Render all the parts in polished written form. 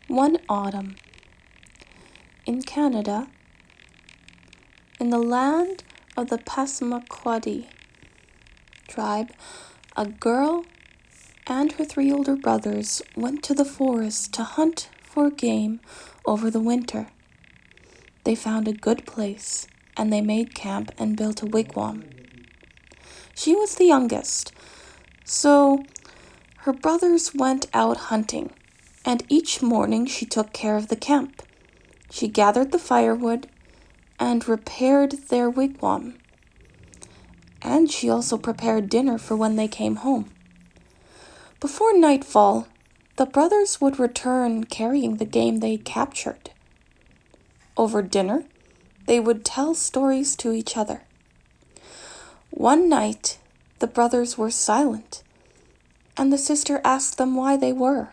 One autumn, in Canada, in the land of the Passamaquoddy tribe, a girl and her 3 older brothers went to the forest to hunt for game over the winter. They found a good place, and they made camp and built a wigwam. She was the youngest, so her brothers went out hunting, and each morning she took care of the camp. She gathered the firewood and repaired their wigwam, and she also prepared dinner for when they came home. Before nightfall, the brothers would return carrying the game they captured. Over dinner, they would tell stories to each other. One night, the brothers were silent, and the sister asked them why they were.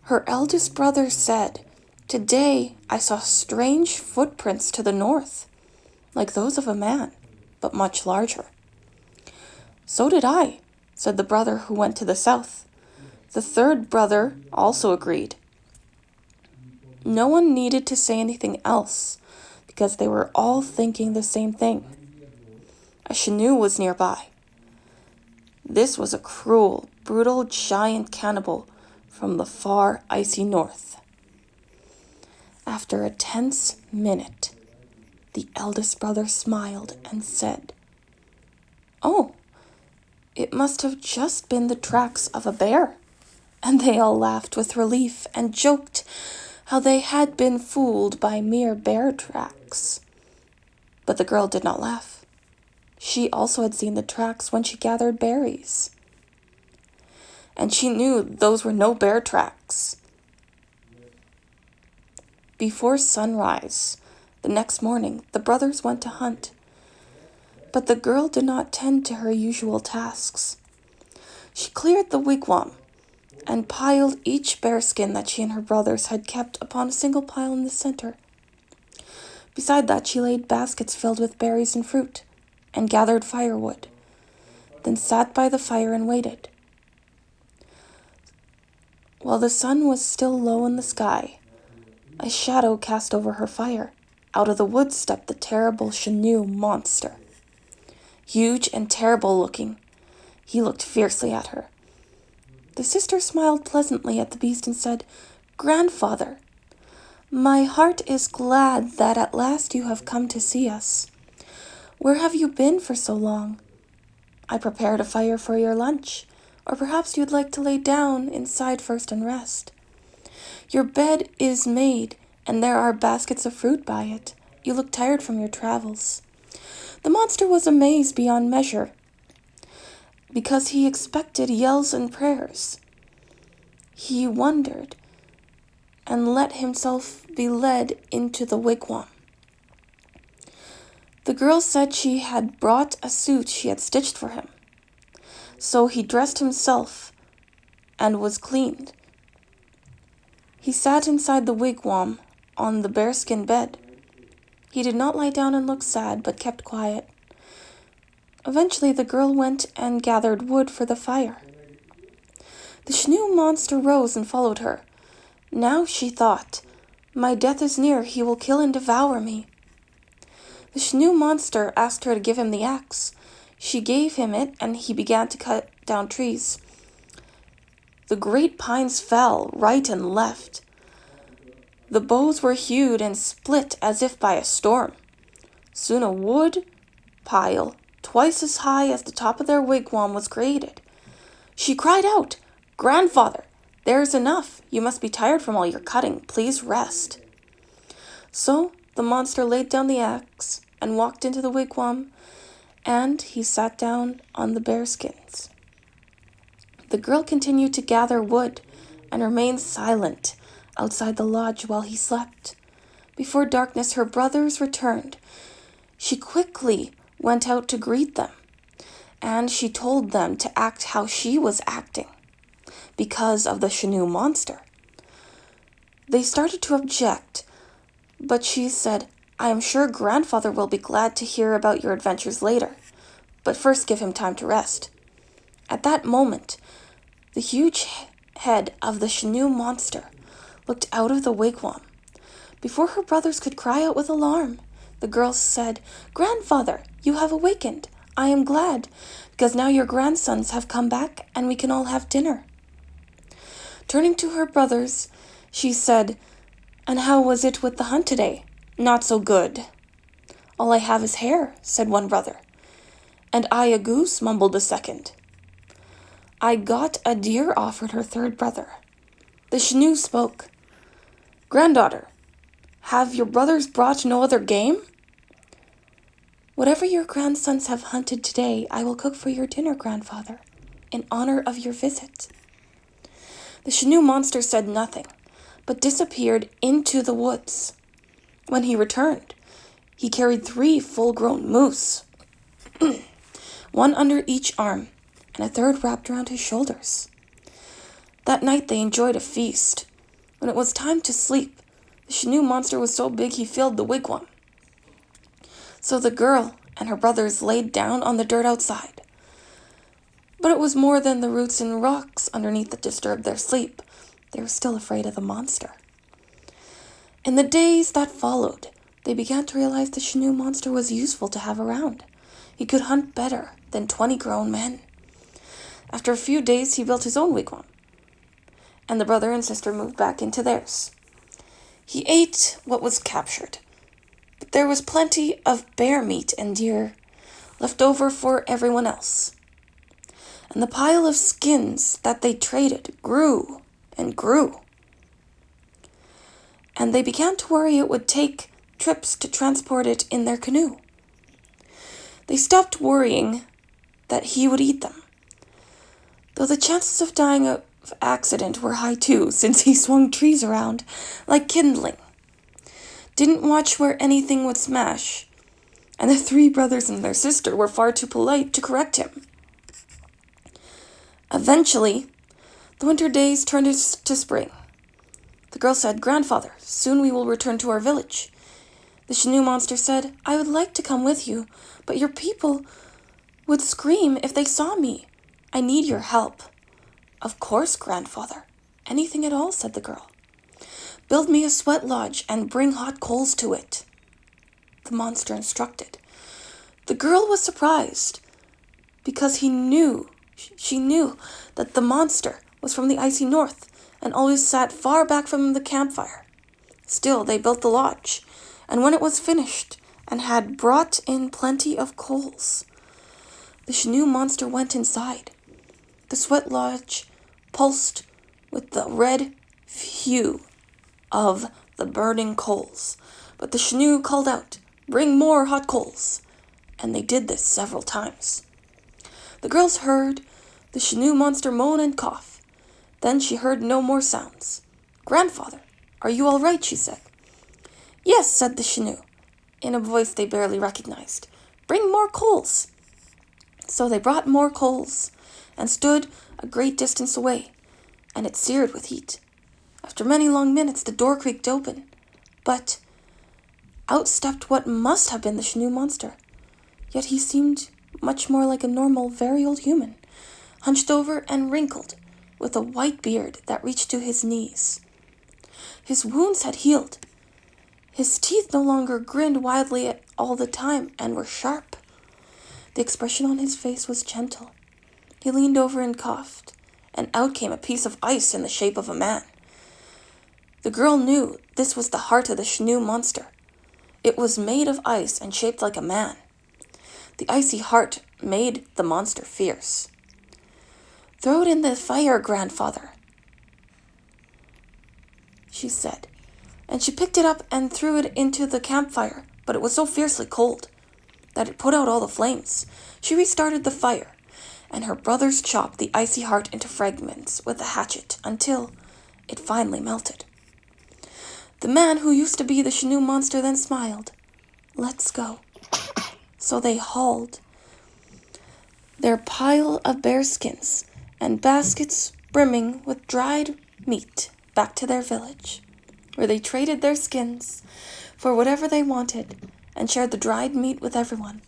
Her eldest brother said, "Today I saw strange footprints to the north, like those of a man, but much larger." "So did I," said the brother who went to the south. The third brother also agreed. No one needed to say anything else, because they were all thinking the same thing. A Chenoo was nearby. This was a cruel, brutal giant cannibal from the far icy north. After a tense minute, the eldest brother smiled and said, "Oh, it must have just been the tracks of a bear." And they all laughed with relief and joked how they had been fooled by mere bear tracks. But the girl did not laugh. She also had seen the tracks when she gathered berries. And she knew those were no bear tracks. Before sunrise, the next morning, the brothers went to hunt. But the girl did not tend to her usual tasks. She cleared the wigwam and piled each bearskin that she and her brothers had kept upon a single pile in the center. Beside that, she laid baskets filled with berries and fruit, and gathered firewood, then sat by the fire and waited. While the sun was still low in the sky, a shadow cast over her fire. Out of the woods stepped the terrible Chenoo monster. Huge and terrible looking, he looked fiercely at her. The sister smiled pleasantly at the beast and said, "Grandfather, my heart is glad that at last you have come to see us. Where have you been for so long? I prepared a fire for your lunch, or perhaps you'd like to lay down inside first and rest. Your bed is made, and there are baskets of fruit by it. You look tired from your travels." The monster was amazed beyond measure, because he expected yells and prayers. He wondered and let himself be led into the wigwam. The girl said she had brought a suit she had stitched for him. So he dressed himself and was cleaned. He sat inside the wigwam on the bearskin bed. He did not lie down and look sad, but kept quiet. Eventually, the girl went and gathered wood for the fire. The Chenoo monster rose and followed her. Now she thought, "My death is near, he will kill and devour me." The Chenoo monster asked her to give him the axe. She gave him it, and he began to cut down trees. The great pines fell right and left. The boughs were hewed and split as if by a storm. Soon a wood pile twice as high as the top of their wigwam was created. She cried out, "Grandfather, there is enough. You must be tired from all your cutting. Please rest." So the monster laid down the axe and walked into the wigwam, and he sat down on the bearskins. The girl continued to gather wood and remained silent outside the lodge while he slept. Before darkness, her brothers returned. She quickly went out to greet them, and she told them to act how she was acting because of the Chenoo monster. They started to object, but she said, "I am sure Grandfather will be glad to hear about your adventures later, but first give him time to rest." At that moment, the huge head of the Chenoo monster looked out of the wigwam. Before her brothers could cry out with alarm, the girl said, "Grandfather, you have awakened. I am glad, because now your grandsons have come back and we can all have dinner." Turning to her brothers, she said, "And how was it with the hunt today?" "Not so good." "All I have is hair," said one brother. "And I a goose," mumbled the second. "I got a deer," offered her third brother. The Chenoo spoke. "Granddaughter, have your brothers brought no other game?" "Whatever your grandsons have hunted today, I will cook for your dinner, grandfather, in honor of your visit." The Chenoo monster said nothing, but disappeared into the woods. When he returned, he carried 3 full-grown moose, one under each arm, and a third wrapped around his shoulders. That night they enjoyed a feast. When it was time to sleep, the Chenoo monster was so big he filled the wigwam. So the girl and her brothers laid down on the dirt outside. But it was more than the roots and rocks underneath that disturbed their sleep. They were still afraid of the monster. In the days that followed, they began to realize the Chenoo monster was useful to have around. He could hunt better than 20 grown men. After a few days, he built his own wigwam, and the brother and sister moved back into theirs. He ate what was captured, but there was plenty of bear meat and deer left over for everyone else. And the pile of skins that they traded grew and grew. And they began to worry it would take trips to transport it in their canoe. They stopped worrying that he would eat them, though the chances of dying of accident were high too, since he swung trees around like kindling, didn't watch where anything would smash, and the 3 brothers and their sister were far too polite to correct him. Eventually, the winter days turned to spring. The girl said, "Grandfather, soon we will return to our village." The Chenoo monster said, "I would like to come with you, but your people would scream if they saw me. I need your help." "Of course, grandfather. Anything at all," said the girl. "Build me a sweat lodge and bring hot coals to it," the monster instructed. The girl was surprised because she knew that the monster was from the icy north and always sat far back from the campfire. Still, they built the lodge, and when it was finished and had brought in plenty of coals, the Chenoo monster went inside. The sweat lodge pulsed with the red hue of the burning coals, but the Chenoo called out, "Bring more hot coals," and they did this several times. The girls heard the Chenoo monster moan and cough. Then she heard no more sounds. "Grandfather, are you all right?" she said. "Yes," said the Chenoo, in a voice they barely recognized. "Bring more coals." So they brought more coals and stood a great distance away, and it seared with heat. After many long minutes, the door creaked open, but out stepped what must have been the Chenoo monster. Yet he seemed much more like a normal, very old human, hunched over and wrinkled, with a white beard that reached to his knees. His wounds had healed. His teeth no longer grinned wildly all the time and were sharp. The expression on his face was gentle. He leaned over and coughed, and out came a piece of ice in the shape of a man. The girl knew this was the heart of the Chenoo monster. It was made of ice and shaped like a man. The icy heart made the monster fierce. "Throw it in the fire, grandfather," she said, and she picked it up and threw it into the campfire, but it was so fiercely cold that it put out all the flames. She restarted the fire, and her brothers chopped the icy heart into fragments with a hatchet until it finally melted. The man who used to be the Chenoo monster then smiled. "Let's go." So they hauled their pile of bearskins and baskets brimming with dried meat back to their village, where they traded their skins for whatever they wanted and shared the dried meat with everyone.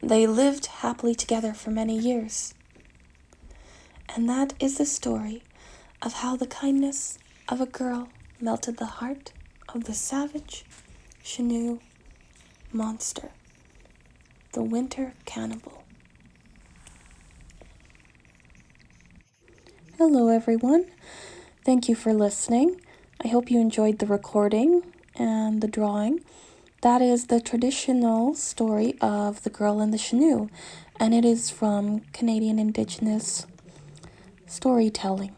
They lived happily together for many years. And that is the story of how the kindness of a girl melted the heart of the savage Chenoo monster, the winter cannibal. Hello everyone, thank you for listening. I hope you enjoyed the recording and the drawing. That is the traditional story of the girl and the Chenoo, and it is from Canadian Indigenous storytelling.